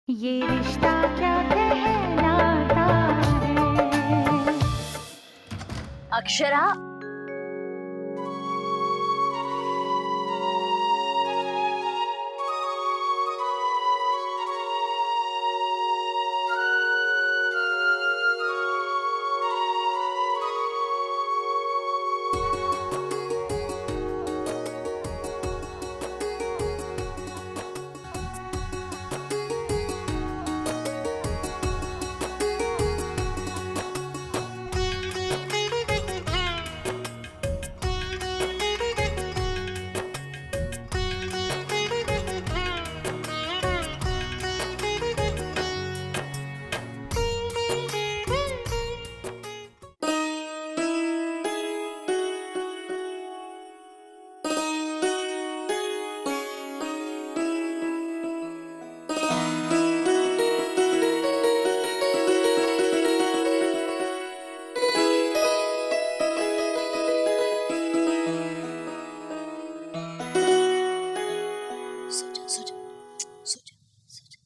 ये रिश्ता क्या कहलाता है। अक्षरा, सो जा, सो जा, सो जा, सो जा।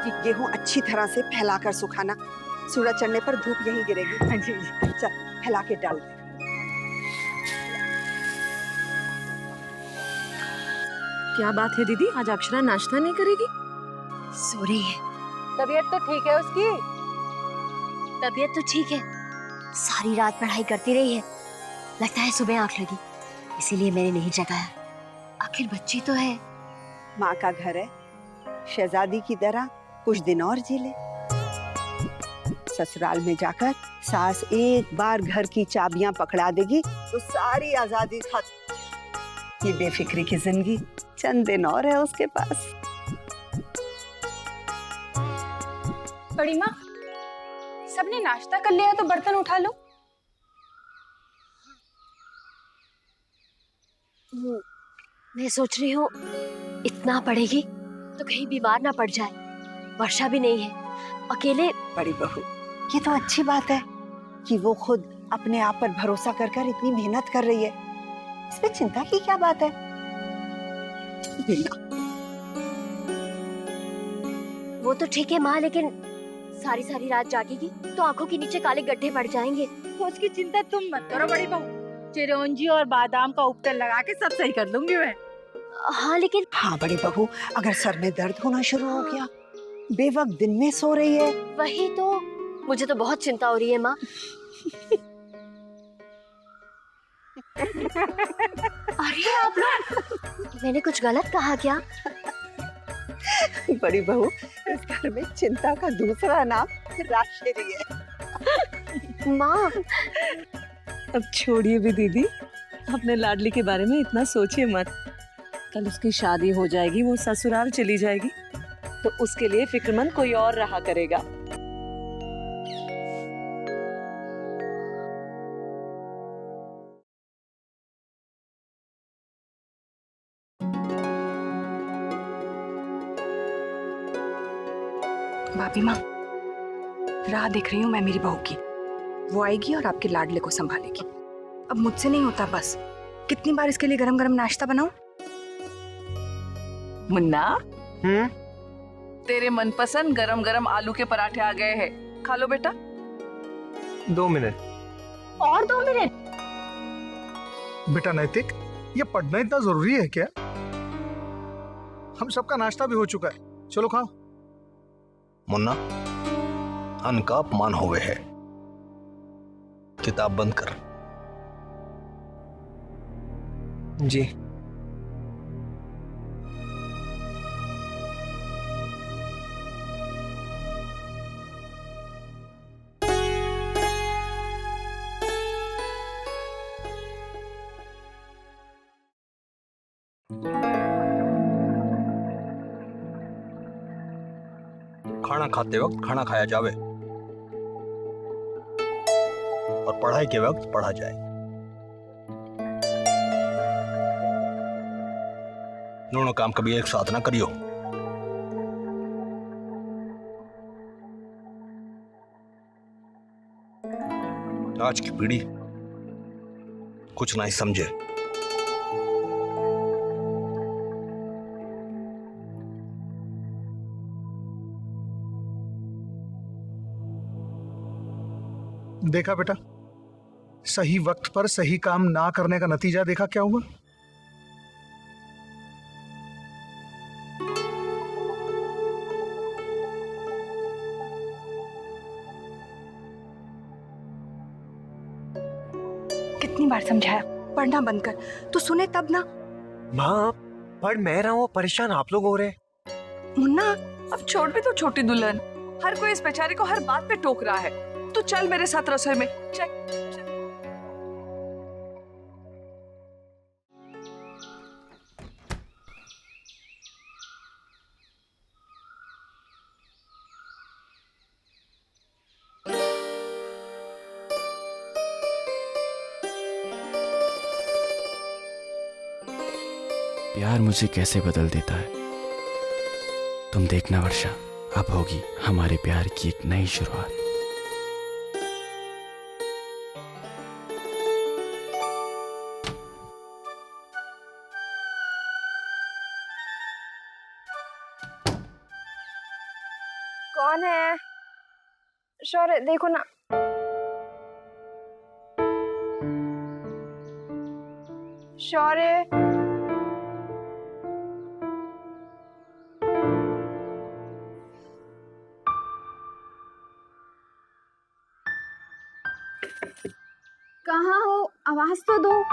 ये गेहूं अच्छी तरह से फैलाकर सुखाना। सूरज चढ़ने पर धूप यहीं गिरेगी। हाँ जी जी। चल फैला के डाल दे। क्या बात है दीदी, आज अक्षरा नाश्ता नहीं करेगी? सो रही है। तबीयत तो ठीक है उसकी? तबीयत तो ठीक है, सारी रात पढ़ाई करती रही है, लगता है सुबह आंख लगी, इसीलिए मैंने नहीं जगाया। आखिर बच्ची तो है। माँ का घर है, शहजादी की तरह कुछ दिन और जी ले। ससुराल में जाकर सास एक बार घर की चाबियां पकड़ा देगी तो सारी आजादी खत्म। ये बेफिक्री की जिंदगी चंद दिन और है उसके पास। बड़ी माँ, सबने नाश्ता कर लिया तो बर्तन उठा लो। मैं सोच रही हूँ इतना पढ़ेगी तो कहीं बीमार ना पड़ जाए। वर्षा भी नहीं है, अकेले। बड़ी बहू, ये तो अच्छी बात है कि वो खुद अपने आप पर भरोसा कर कर इतनी मेहनत कर रही है। इसमें चिंता की क्या बात है? बिना वो तो ठीक है माँ, लेकिन सारी सारी रात जागेगी तो आंखों के नीचे काले गड्ढे पड़ जाएंगे। तो उसकी चिंता तुम मत करो बड़ी बहू, चिरौंजी और बादाम का उपटन लगा के सब सही कर लूंगी मैं। हाँ लेकिन हाँ बड़ी बहू, अगर सर में दर्द होना शुरू हो गया, बेवक्त दिन में सो रही है। वही तो, मुझे तो बहुत चिंता हो रही है माँ। अरे आप लोग, मैंने कुछ गलत कहा क्या? बड़ी बहू, इस घर में चिंता का दूसरा नाम राशेरी है। माँ, अब छोड़िए भी दीदी, अपने लाडली के बारे में इतना सोचिए मत। कल उसकी शादी हो जाएगी, वो ससुराल चली जाएगी, तो उसके लिए फिक्रमंद कोई और रहा करेगा। भाभी माँ, राह देख रही हूँ मैं मेरी बहू की। वो आएगी और आपके लाडले को संभालेगी। अब मुझसे नहीं होता बस। कितनी बार इसके लिए गरम गरम नाश्ता बनाऊं? मुन्ना, तेरे मनपसंद गरम गरम आलू के पराठे आ गए हैं, खा लो बेटा। 2 मिनट। और 2 मिनट? बेटा नैतिक, ये पढ़ना इतना जरूरी है क्या? हम सबका नाश्ता भी हो चुका है, चलो खाओ। मुन्ना, अन्न का अपमान हुए है, किताब बंद कर। जी। खाना खाते वक्त खाना खाया जावे और पढ़ाई के वक्त पढ़ा जाए। दोनों काम कभी एक साथ ना करियो। आज की पीढ़ी कुछ नहीं समझे। देखा बेटा, सही वक्त पर सही काम ना करने का नतीजा देखा क्या हुआ। कितनी बार समझाया पढ़ना बंद कर, तो सुने तब ना। माँ पढ़ मैं रहा हूँ, परेशान आप लोग हो रहे हैं। मुन्ना अब छोड़ भी तो छोटी दुल्हन, हर कोई इस बेचारी को हर बात पे टोक रहा है। तू चल मेरे साथ रसोई में। चल। प्यार मुझे कैसे बदल देता है। तुम देखना वर्षा, अब होगी हमारे प्यार की एक नई शुरुआत। कौन है? शौर्य देखो ना। शौर्य कहाँ हो? आवाज तो दो।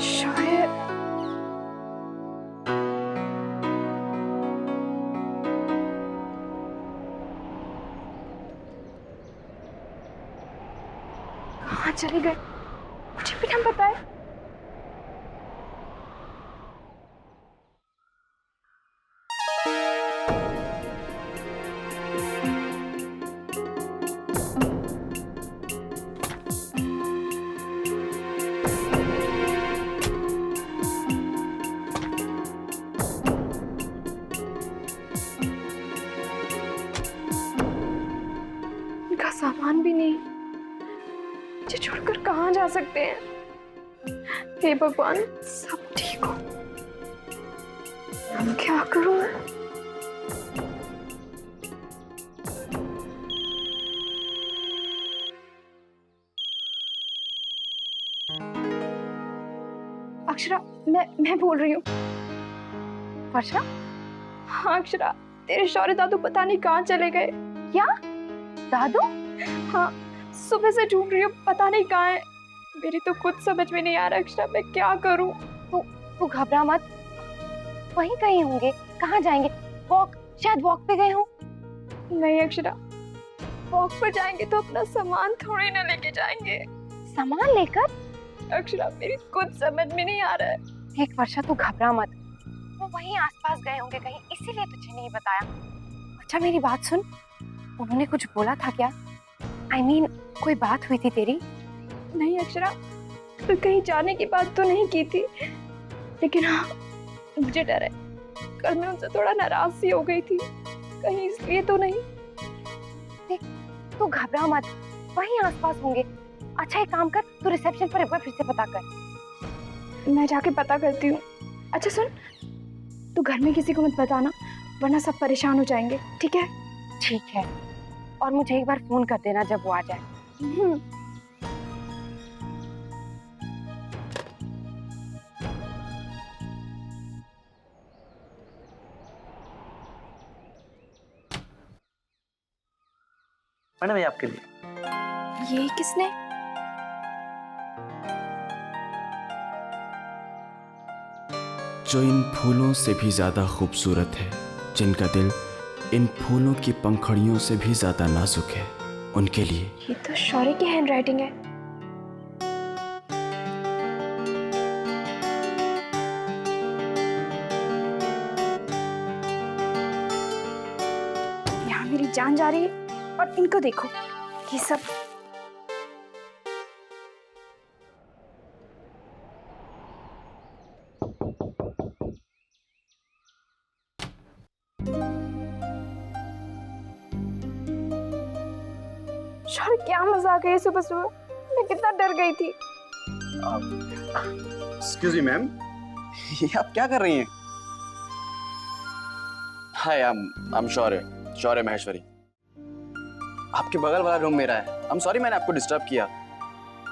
शौर्य कहाँ चले गए? मुझे बिना बताए। इनका सामान भी नहीं, मुझे छोड़कर कहाँ जा सकते हैं? हे भगवान, सब ठीक हो। अब क्या करूं? अक्षरा, मैं बोल रही हूँ। वर्षा? हाँ अक्षरा, तेरे शौर्य दादू पता नहीं कहाँ चले गए। क्या? दादू? हाँ, सुबह से ढूंढ रही हूँ, पता नहीं कहाँ है। मेरी तो खुद समझ में नहीं आ रहा अक्षरा, मैं क्या करूँ? तू घबरा मत, वहीं कहीं होंगे। कहाँ जाएंगे? वॉक, शायद वॉक पे गए हो। नहीं अक्षरा, वॉक पर जाएंगे तो अपना सामान थोड़ी ना लेके जाएंगे। सामान लेकर? अक्षरा, मेरी कुछ समझ में नहीं आ रहा है। एक वर्षा, तू घबरा मत, वो वहीं आसपास गए होंगे कहीं, इसीलिए तुझे नहीं बताया। अच्छा मेरी बात सुन, उन्होंने कुछ बोला था क्या? I mean, कोई बात हुई थी तेरी? नहीं अक्षरा, तो कहीं जाने की बात तो नहीं की थी, लेकिन हाँ मुझे डर है, कल मैं उनसे थोड़ा नाराज सी हो गई थी, कहीं इसलिए तो नहीं। देख, तू घबरा मत, वहीं आसपास होंगे। अच्छा एक काम कर, तू रिसेप्शन पर एक बार फिर से पता कर। मैं जाके पता करती हूँ। अच्छा सुन, तू घर में किसी को मत बताना, वरना सब परेशान हो जाएंगे, ठीक है? ठीक है, और मुझे एक बार फोन कर देना जब वो आ जाए। मैडम ये आपके लिए। ये किसने? जो इन फूलों से भी ज्यादा खूबसूरत है, जिनका दिल इन फूलों की पंखुड़ियों से भी ज्यादा नाजुक है उनके लिए। ये तो शौर्य की हैंडराइटिंग है। यहाँ मेरी जान जा रही है और इनको देखो, ये सब शौर्य, क्या मजाक है ये सुबह सुबह? मैं कितना डर गई थी। एक्सक्यूज मी मैम, ये आप क्या कर रही हैं? हाय, आई एम शौर्य महेश्वरी। आपके बगल वाला रूम मेरा है। आई एम सॉरी मैंने आपको डिस्टर्ब किया।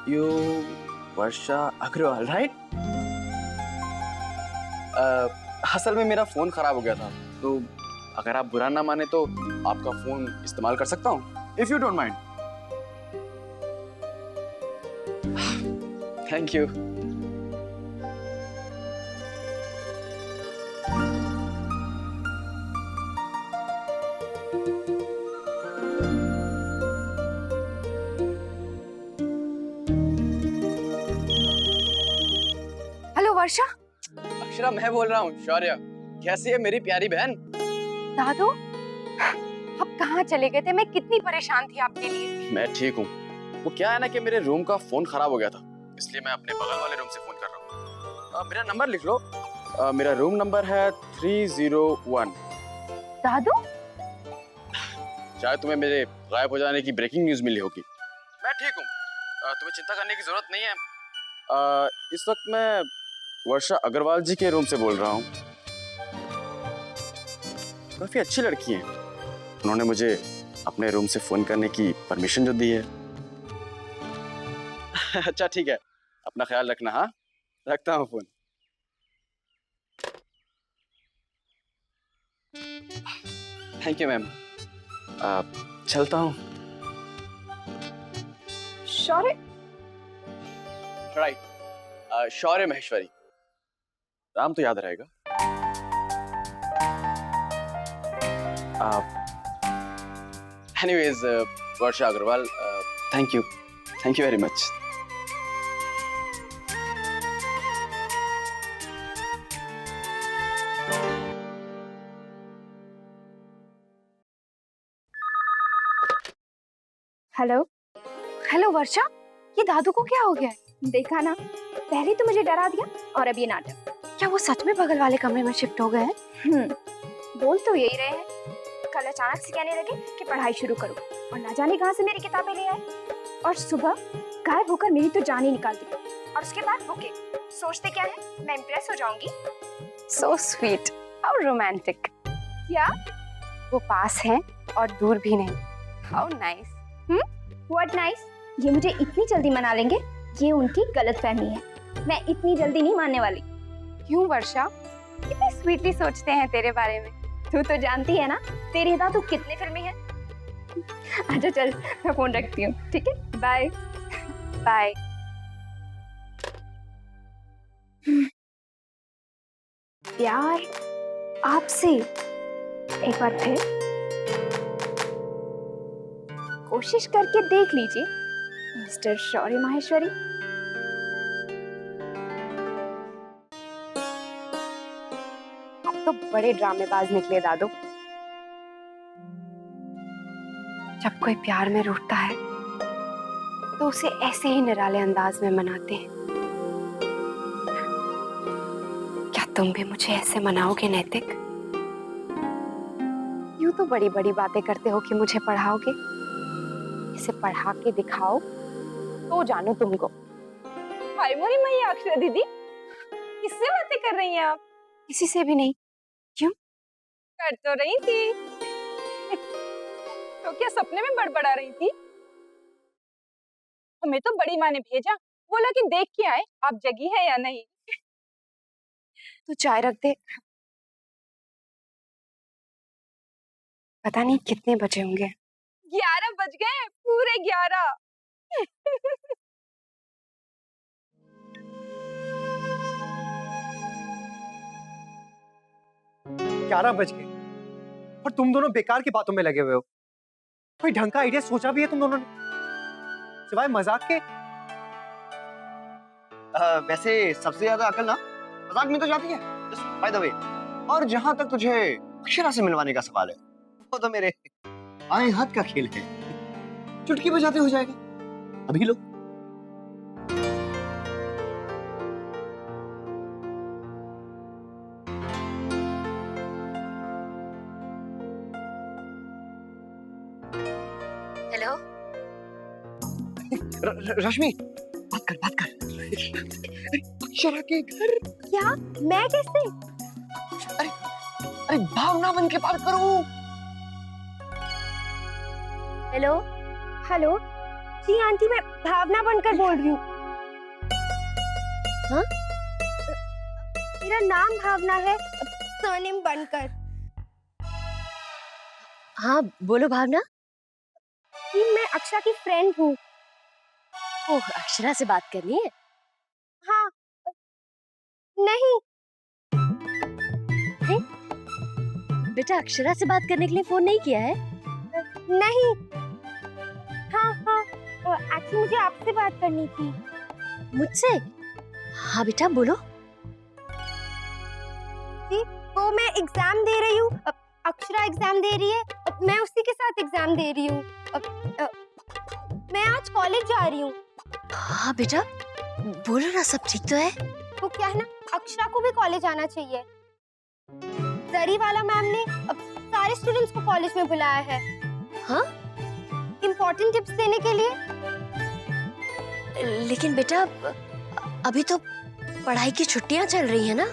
You Varsha Agarwal right? असल में मेरा फोन खराब हो गया था, तो अगर आप बुरा ना माने तो आपका फोन इस्तेमाल कर सकता हूँ, if you don't mind. Thank you. Hello Varsha. Akshara मैं बोल रहा हूँ, शौर्य। कैसी है मेरी प्यारी बहन? दादू, आप कहाँ चले गए थे? मैं कितनी परेशान थी आपके लिए। मैं ठीक हूँ। वो क्या है ना कि मेरे रूम का फोन खराब हो गया था, इसलिए मैं अपने बगल वाले रूम से फोन कर रहा हूँ। मेरा नंबर लिख लो। मेरा रूम नंबर है 301। दादू, शायद तुम्हें मेरे गायब हो जाने की ब्रेकिंग न्यूज मिली होगी। मैं ठीक हूँ, तुम्हें चिंता करने की जरूरत नहीं है। इस वक्त मैं वर्षा अग्रवाल जी के रूम से बोल रहा हूँ। काफी अच्छी लड़की हैं। उन्होंने मुझे अपने रूम से फोन करने की परमिशन जो दी है। अच्छा ठीक है, अपना ख्याल रखना। हाँ, रखता हूँ फोन। Thank you ma'am. चलता हूँ। शौर्य, राइट, शौर्य महेश्वरी। नाम तो याद रहेगा। Anyways, Varsha Agarwal, thank you very much. Hello. Hello Varsha, ये दादू को क्या हो गया है? देखा ना, पहले तो मुझे डरा दिया और अब ये नाटक। क्या वो सच में बगल वाले कमरे में शिफ्ट हो गए हैं? बोल तो यही रहे हैं। कल अचानक से कहने लगे कि पढ़ाई शुरू करो और ना जाने कहां से मेरी किताबें ले आए, और सुबह गायब होकर मेरी तो जान ही निकाल दी। और उसके बाद बुके। सोचते क्या है, मैं इम्प्रेस हो जाऊंगी। सो स्वीट और रोमांटिक। क्या? वो पास हैं और दूर भी नहीं। How nice. What nice? ये मुझे इतनी जल्दी मना लेंगे, ये उनकी गलतफहमी है। मैं इतनी जल्दी नहीं मानने वाली। क्यों वर्षा, कितनी स्वीटली सोचते हैं तेरे बारे में। तू तो जानती है ना, तेरे दादू कितने फिल्मी है। अच्छा चल, मैं फोन रखती हूँ, ठीक है? Bye bye. प्यार आपसे एक बार फिर कोशिश करके देख लीजिए मिस्टर शौर्य माहेश्वरी। अब तो बड़े ड्रामेबाज निकले दादू। जब कोई प्यार में रूठता है तो उसे ऐसे ही निराले अंदाज में मनाते हैं। क्या तुम भी मुझे ऐसे मनाओगे नैतिक? यूं तो बड़ी बड़ी बातें करते हो कि मुझे पढ़ाओगे, इसे पढ़ा के दिखाओ तो जानू तुमको। हाय मोरी मैया अक्षरा दीदी, किससे बातें कर रही हैं आप? किसी से भी नहीं। क्यों? कर तो रही थी। तो क्या सपने में बड़बड़ा रही थी? हमें तो बड़ी माँ ने भेजा, बोला कि देख के आए आप जगी है या नहीं। तू चाय रख दे। पता नहीं कितने बजे होंगे। 11 बज गए, पूरे 11। 11 बज गए। और तुम दोनों बेकार की बातों में लगे हुए हो। कोई ढंग का आइडिया सोचा भी है तुम दोनों ने, सिवाय मजाक के? वैसे सबसे ज्यादा अकल ना मजाक में तो जाती है, बाय द वे। और जहां तक तुझे अक्षरा से मिलवाने का सवाल है, वो तो मेरे आए हाथ का खेल है, चुटकी बजाते हो जाएगा। अभी लो। हेलो। रश्मि, बात कर। अक्षरा के घर। क्या? मैं कैसे? अरे भावना बन के बात करो। Hello hello. जी आंटी, मैं भावना बनकर बोल रही हूँ। हाँ? मेरा नाम भावना है, सरनेम बनकर। हाँ बोलो भावना। जी मैं अक्षरा की फ्रेंड हूँ। ओह, अक्षरा से बात करनी है? हाँ। नहीं। बेटा, अक्षरा से बात करने के लिए फोन नहीं किया है? नहीं। हाँ एक्चुअली मुझे आपसे बात करनी थी। मुझसे? हाँ बेटा बोलो। जी वो मैं एग्जाम दे रही हूँ, अक्षरा एग्जाम दे रही है, मैं उसी के साथ एग्जाम दे रही हूँ। मैं आज कॉलेज जा रही हूँ। हाँ बेटा बोलो ना, सब ठीक तो है? वो क्या है ना, अक्षरा को भी कॉलेज आना चाहिए। जरीवाला मैम ने सारे स्टूडेंट्स को कॉलेज में बुलाया है। हाँ? इम्पोर्टेंट टिप्स देने के लिए। लेकिन बेटा अभी तो पढ़ाई की छुट्टियां चल रही है ना।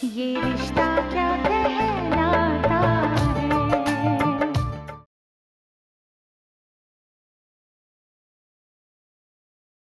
ये रिश्ता क्या कहलाता